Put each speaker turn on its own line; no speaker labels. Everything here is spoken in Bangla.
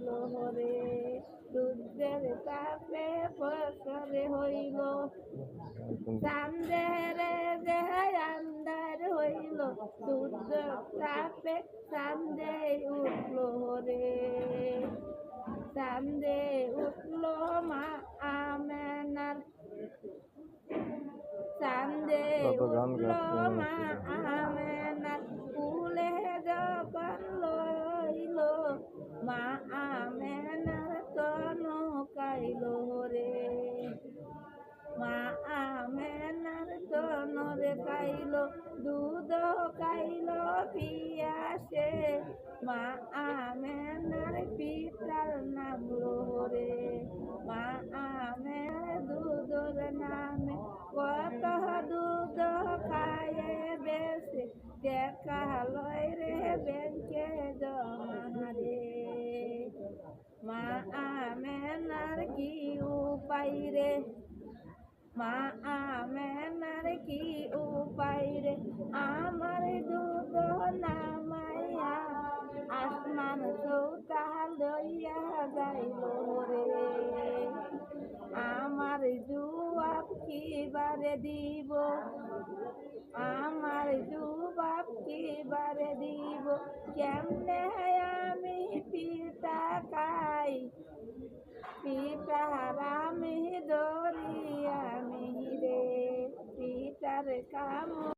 কাইল হরে রুদ্রের তাপে ফসরে হইল চাঁদের যে আন্ধার হইল সূর্য তাপে চাঁদে উঠল হরে চাঁদে উঠল মা আমেনার চাঁদে উঠল মা আমেনার কুলে যখন লইল মা আমেনার তনু কাইল রে মা আমেনার তনরে কাইল দুধ কাইল পিয়াসে মা আমেনার পিতার নামলো রে মা আমের দুধর নামে কত দুধ খায়ে বেশে দেখা লয় রে ব্যাংকে জমা রে মা আমেনার কি উপায় রে মা আমেনার কি উপায় রে আমার দুধ নামাইয়া আসমান চৌতা লইয়া যাইল রে আমার জুয়াব কি বারে দিব আমার জুবাব কি বারে দিব কেমনে আমি পিতা খাই পিতার আমি দরিয়া রে পিতার কাম